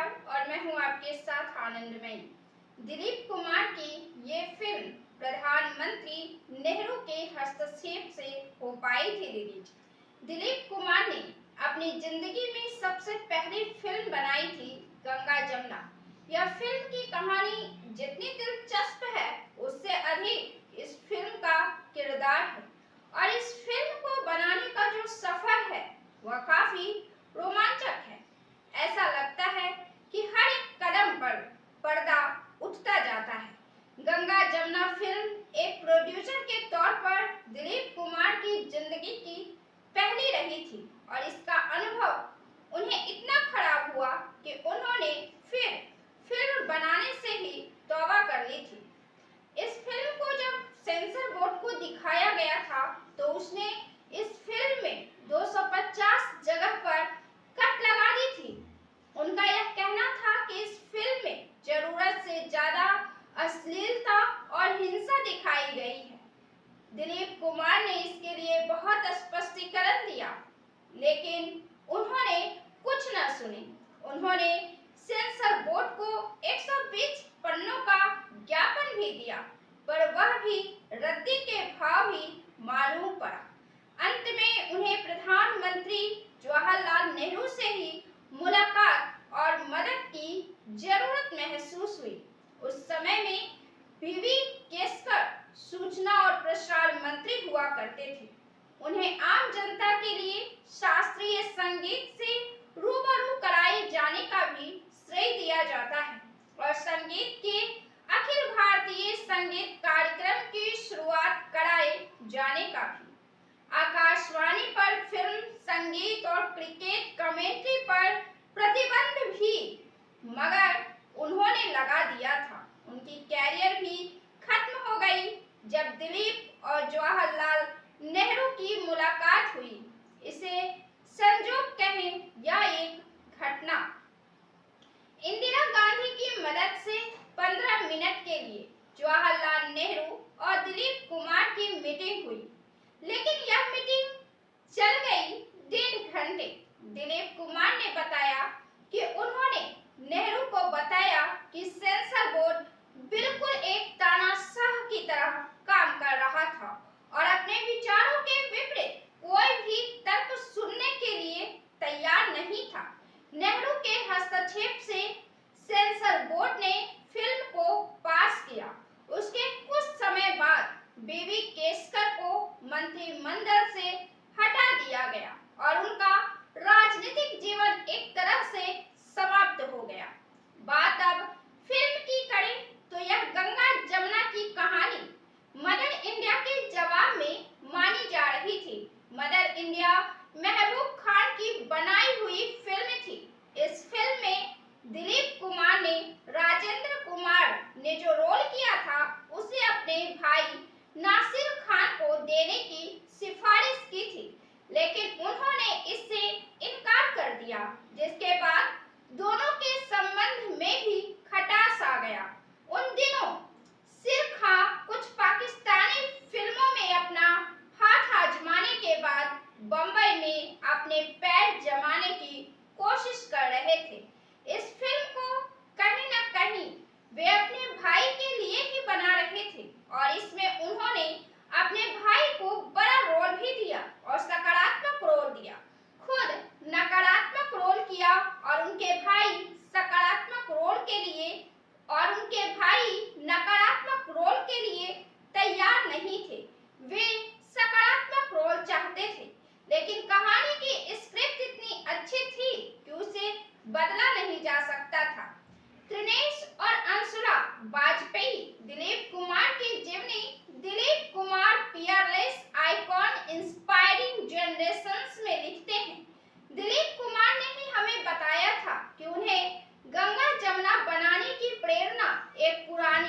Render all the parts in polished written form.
नमस्कार और मैं हूं आपके साथ आनंदमयी। दिलीप कुमार की ये फिल्म प्रधानमंत्री नेहरू के हस्तक्षेप से हो पाई थी रिलीज। दिलीप कुमार ने अपनी जिंदगी में सबसे पहली फिल्म बनाई थी गंगा जमुना। यह फिल्म की कहानी जितनी दिलचस्प है उससे अधिक इस फिल्म का किरदार है और इस फिल्म को बनाने का जो सफर है वह काफी रोमांचक है। ऐसा लगता है कि हर एक कदम पर पर्दा उठता जाता है। गंगा जमुना फिल्म एक प्रोड्यूसर के तौर पर दिलीप कुमार की जिंदगी की पहली रही थी और इसका अनुभव उन्हें इतना खराब हुआ कि उन्होंने फिर फिल्म बनाने से ही तौबा कर ली थी। इस फिल्म को जब सेंसर बोर्ड को दिखाया गया था तो उसने इस फिल्म में 250 जगह पर कट लगा दी थी। उनका यह कहना था कि इस फिल्म में जरूरत से ज्यादा अश्लीलता और हिंसा दिखाई गई है। दिलीप कुमार ने इसके लिए बहुत स्पष्टीकरण दिया, लेकिन उन्होंने कुछ न सुनी। उन्होंने सेंसर बोर्ड को 120 पन्नों का ज्ञापन भी दिया, पर वह भी रद्दी के भाव ही मालूम पड़ा। अंत में उन्हें प्रधानमंत्री जवाहरलाल नेहरू से ही मुलाकात और मदद की जरूरत महसूस हुई। उस समय में वीवी केसकर सूचना और प्रसारण मंत्री हुआ करते थे। उन्हें आम जनता के लिए शास्त्रीय संगीत से रूबरू कराए जाने का भी श्रेय दिया जाता है और संगीत के अखिल भारतीय संगीत कार्यक्रम की शुरुआत कराए जाने का भी। आकाशवाणी पर फिल्म, संगीत और क्रिकेट कमेंट्री पर प्रतिबंध भी मगर उन्होंने लगा दिया था। उनकी कैरियर भी खत्म हो गई जब दिलीप और जवाहरलाल नेहरू की मुलाकात हुई। इसे संजोग कहें या एक घटना। इंदिरा गांधी की मदद से 15 मिनट के लिए जवाहरलाल नेहरू और दिलीप कुमार की मीटिंग हुई, लेकिन यह मीटिंग चल गई 1.5 घंटे। दिलीप कुमार ने बताया कि उन्होंने नेहरू को बताया कि सेंसर बोर्ड बिल्कुल एक तानाशाह की तरह काम कर रहा था और अपने विचारों के विपरीत कोई भी तर्क सुनने के लिए तैयार नहीं था। नेहरू के हस्तक्षेप से सेंसर बोर्ड ने फिल्म को पास किया। उसके कुछ समय बाद वीवी केसकर को मंत्रिमंडल से हटा दिया गया और उनका राजनीतिक जीवन एक तरह से समाप्त हो गया। बात अब फिल्म की करें तो यह गंगा जमुना की कहानी मदर इंडिया के जवाब में मानी जा रही थी। मदर इंडिया महबूब खान की बनाई हुई फिल्म थी। इस फिल्म में दिलीप कुमार ने राजेंद्र कुमार ने जो रोल किया था उसे अपने भाई नासिर खान को देने की सिफारिश की थी, लेकिन उन्होंने इससे इनकार कर दिया, जिसके बाद दोनों के संबंध में भी खटास आ गया। उन दिनों सिर खां कुछ पाकिस्तानी फिल्मों में अपना हाथ आजमाने के बाद बंबई में अपने पैर जमाने की कोशिश कर रहे थे। इस फिल्म को कहीं न कहीं वे अपने भाई के लिए ही बना रहे थे और इसमें उन्होंने अपने भाई को बड़ा रोल भी दिया और सकारात्मक रोल दिया। खुद नकारात्मक रोल किया और उनके भाई सकारात्मक रोल के लिए तैयार नहीं थे। वे सकारात्मक रोल चाहते थे, लेकिन कहानी की स्क्रिप्ट इतनी अच्छी थी कि उसे बदला नहीं जा सकता था। त्रिनेश और अंशुला वाजपेयी दिलीप कुमार की जीवनी। Dilip Kumar fearless icon inspiring generations में लिखते हैं, दिलीप कुमार ने ही हमें बताया था कि उन्हें गंगा जमुना बनाने की प्रेरणा एक पुरानी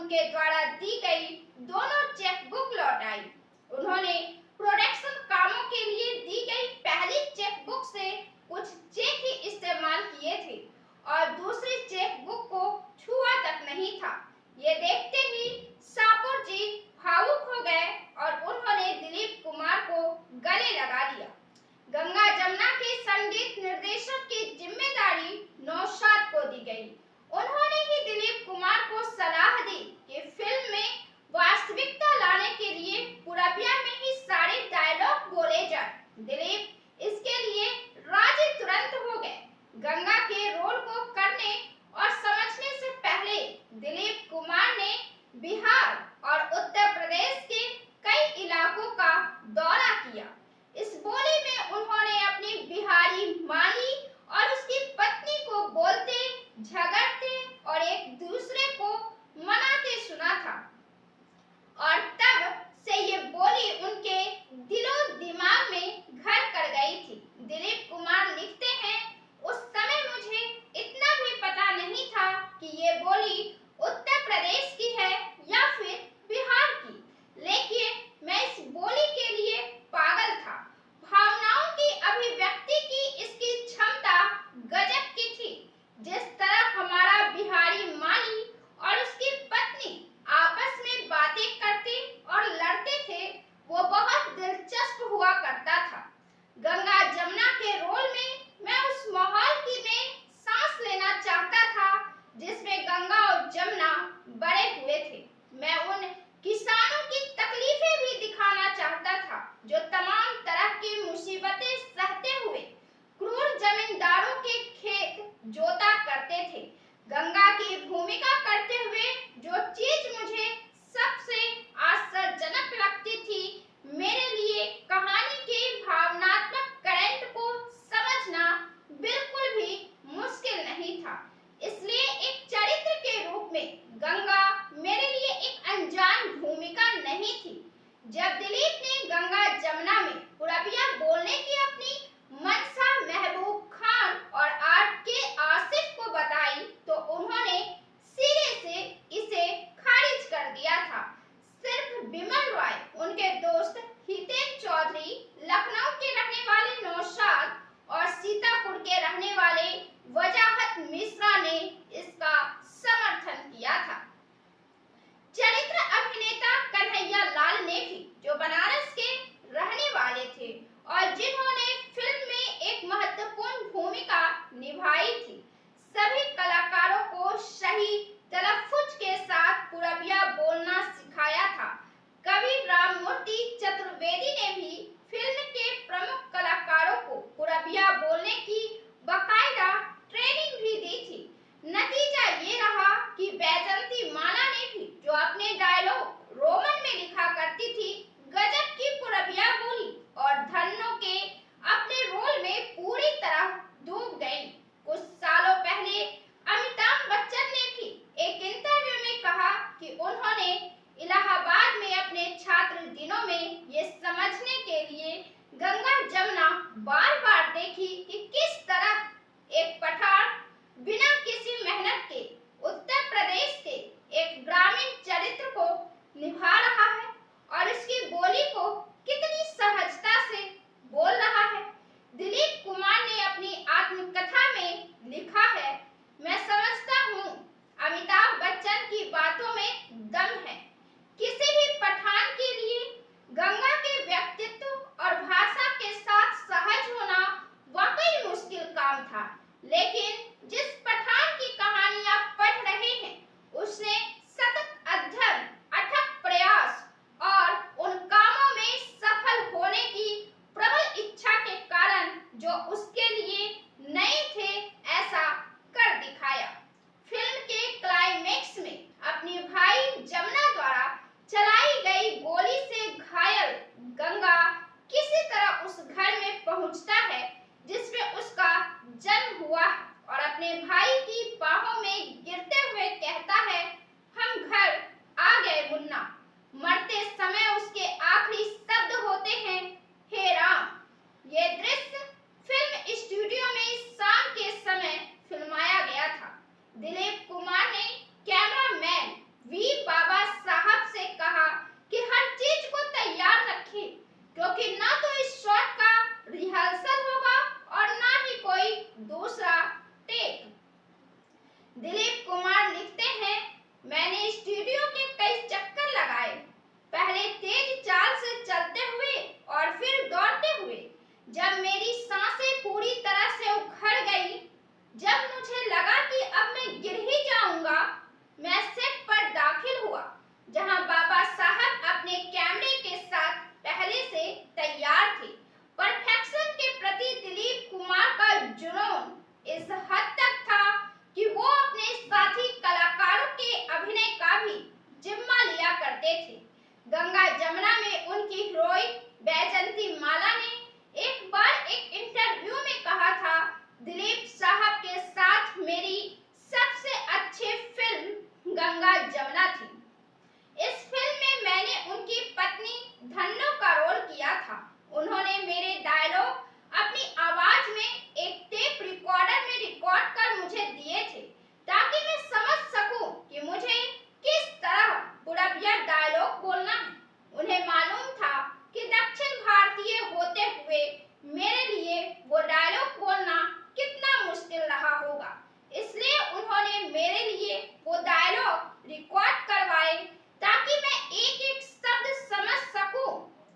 उनके द्वारा दी गई दोनों चेकबुक लौटाई। उन्होंने प्रोडक्शन कामों के लिए दी गई पहली चेकबुक से कुछ चेक ही इस्तेमाल किए थे और दूसरी चेकबुक को छुआ तक नहीं था। ये देखते ही शाहपुर जी भावुक हो गए और उन्होंने दिलीप कुमार को गले लगा लिया। गंगा जमुना के संगीत निर्देशन की जिम्मेदारी नौशाद को दी गई। उन्होंने ही दिलीप कुमार को सलाह दी कि फिल्म में वास्तविकता लाने के लिए पूरबिया में ही सारे डायलॉग बोले जाए। दिलीप इसके लिए राजी तुरंत हो गए। गंगा के रोल को करने और समझने से पहले दिलीप कुमार ने बिहार और उत्तर प्रदेश के कई इलाकों का दौरा किया। इस बोली में उन्होंने अपनी बिहारी माली और उसकी पत्नी को बोलते, झगड़ते और एक दूसरे को मनाते सुना था और तब से ये बोली उनके दिलो दिमाग में घर कर गई थी। दिलीप कुमार लिखते हैं, उस समय मुझे इतना भी पता नहीं था कि ये बोली उत्तर प्रदेश की है या फिर बिहार की, लेकिन मैं इस बोली के लिए पागल था। भावनाओं की अभिव्यक्ति की इसकी क्षमता गजब की थी। जिस तरह हमारा बिहारी माली और उसकी पत्नी आपस में बातें करते और लड़ते थे, वो बहुत दिलचस्प हुआ करता था। गंगा जमुना के रोल में मैं उस माहौल की में सांस लेना चाहता था जिसमें गंगा और जमुना बड़े हुए थे। मैं उन किसानों की तकलीफें भी दिखाना चाहता था जो तमाम तरह की मुसीबतें सहते हुए क्रूर जमींदारों के खेत जोता करते थे। गंगा की भूमिका करते हुए जो चीज मुझे सबसे आश्चर्यजनक लगती थी, मेरे लिए कहानी के भावनात्मक करंट को समझना बिल्कुल भी मुश्किल नहीं था। इसलिए एक चरित्र के रूप में गंगा मेरे लिए एक अनजान भूमिका नहीं थी। जब दिलीप ने गंगा जमुना में पूरबिया बोलने की अपनी मनसा महबूब खान और आर के आसिफ को बताई तो उन्होंने सी करते थे। गंगा जमुना में उनकी हीरोइन बैजंती माला ने एक बार एक इंटरव्यू में कहा था, दिलीप साहब के साथ मेरी सबसे अच्छी फिल्म गंगा जमुना थी। इस फिल्म में मैंने उनकी पत्नी धन्नो का रोल किया था। उन्होंने मेरे डायलॉग अपनी आवाज में एक टेप रिकॉर्डर में रिकॉर्ड कर मुझे दिए थे, ताकि मैं समझ सकूं कि मुझे किस तरह पूरबिया डायलॉग बोलना है। उन्हें मालूम था कि दक्षिण भारतीय होते हुए मेरे लिए वो डायलॉग बोलना कितना मुश्किल रहा होगा, इसलिए उन्होंने मेरे लिए वो डायलॉग रिकॉर्ड करवाए ताकि मैं एक एक शब्द समझ सकूं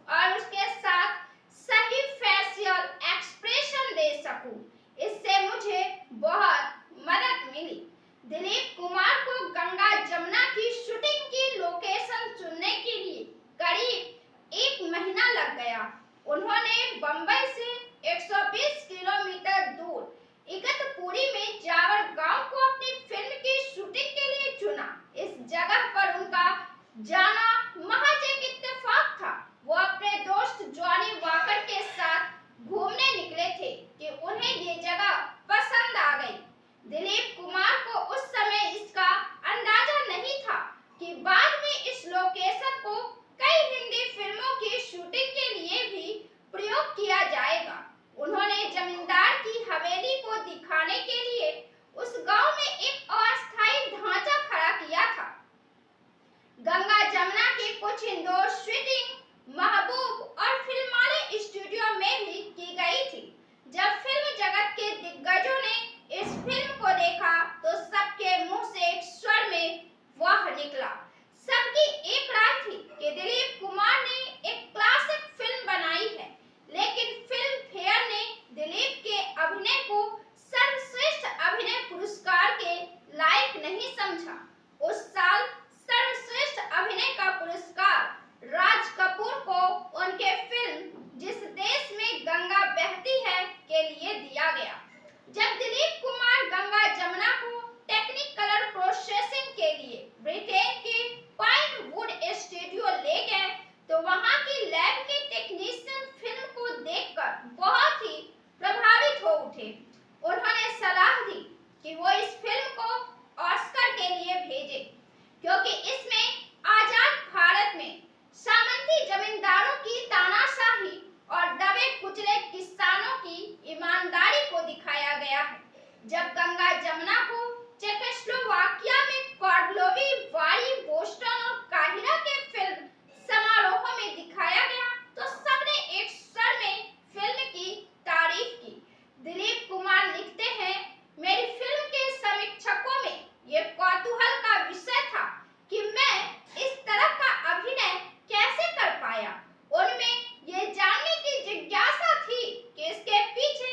और उसके साथ सही फेशियल एक्सप्रेशन दे सकूं। इससे मुझे बहुत मदद मिली। दिलीप कुमार को गंगा जमुना की शूटिंग की लोकेशन चुनने के लिए करीब 1 महीना लग गया। उन्होंने बंबई से 120 किलोमीटर दूर इगतपुरी में जावर गांव को अपनी फिल्म की शूटिंग के लिए चुना। इस जगह पर उनका जाना महज एक इत्तेफाक था। वो अपने दोस्त जॉनी वॉकर के साथ घूमने निकले थे कि उन्हें ये जगह पसंद आ गई। दिलीप कुमार को उस समय इसका अंदाजा नहीं था कि बाद में इस लोकेशन को कई हिंदी फिल्मों की शूटिंग के लिए भी प्रयोग किया जाएगा। उन्होंने जमींदार की हवेली को दिखाने के लिए उस गांव में एक अस्थायी ढांचा खड़ा किया था। गंगा जमुना की कुछ इंडोर शूटिंग महबूब और फिल्माले स्टूडियो में भी की गई थी। जब फिल्म जगत के दिग्गजों ने इस फिल्म को देखा तो सबके मुंह से एक स्वर में वाह निकला। सबकी एक राय थी कि दिलीप कुमार ने एक क्लासिक फिल्म बनाई है, लेकिन फिल्म फेयर ने दिलीप के अभिनय को सर्वश्रेष्ठ अभिनय पुरस्कार के लायक नहीं समझा। उस साल सर्वश्रेष्ठ अभिनय का पुरस्कार राज कपूर को उनके फिल्म जिस देश में गंगा बहती है के लिए दिया गया। जब दिलीप कुमार गंगा जमुना को टेक्निक कलर प्रोसेसिंग के लिए ब्रिटेन के पाइनवुड स्टूडियो ले गए तो वहां की लैब के टेक्नीशियन फिल्म को देखकर बहुत ही प्रभावित हो उठे। उन्होंने सलाह दी कि वो इस फिल्म को ऑस्कर के लिए भेजे, क्योंकि इसमें आजाद भारत में सामंती जमींदारों की तानाशाही और दबे कुचले किसानों की ईमानदारी को दिखाया गया है। जब गंगा जमुना को चेकोस्लोवाकिया में कार्लोवी, वारी, बोस्टन और काहिरा के फिल्म समारोहों में दिखाया गया तो सबने एक स्वर में फिल्म की तारीफ की। दिलीप कुमार लिखते हैं, मेरी फिल्म के समीक्षकों में ये कौतूहल का विषय था कि मैं इस तरह का अभिनय कैसे कर पाया। उनमें ये जानने की जिज्ञासा थी कि इसके पीछे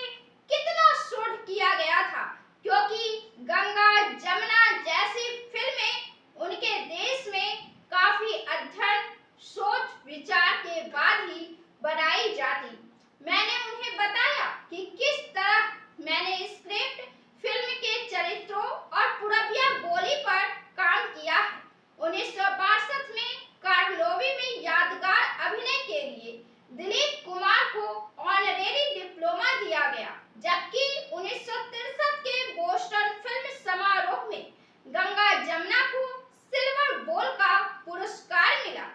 कितना शोध किया गया था, क्योंकि गंगा जमुना जैसी फिल्में उनके देश में काफी अध्ययन, सोच विचार के बाद ही बनाई जाती। मैंने उन्हें बताया कि किस तरह मैंने स्क्रिप्ट, फिल्म के चरित्रों और पूरबिया बोली पर काम किया है। 1962 में कार्लोवी में यादगार अभिनय के लिए दिलीप कुमार को ऑनरेरी डिप्लोमा दिया गया, जबकि 1963 के बोस्टन फिल्म समारोह में गंगा जमुना को सिल्वर बॉल का पुरस्कार मिला।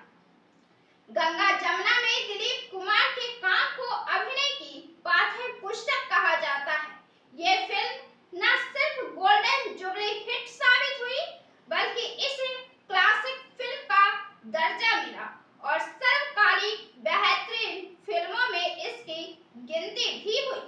गंगा जमुना में दिलीप कुमार के काम को अभिनय की पाठ्य पुस्तक कहा जाता है। ये फिल्म न सिर्फ गोल्डन जुबली हिट साबित हुई, बल्कि इसे क्लासिक फिल्म का दर्जा मिला और सर्वकालिक बेहतरीन फिल्मों में इसकी गिनती भी हुई।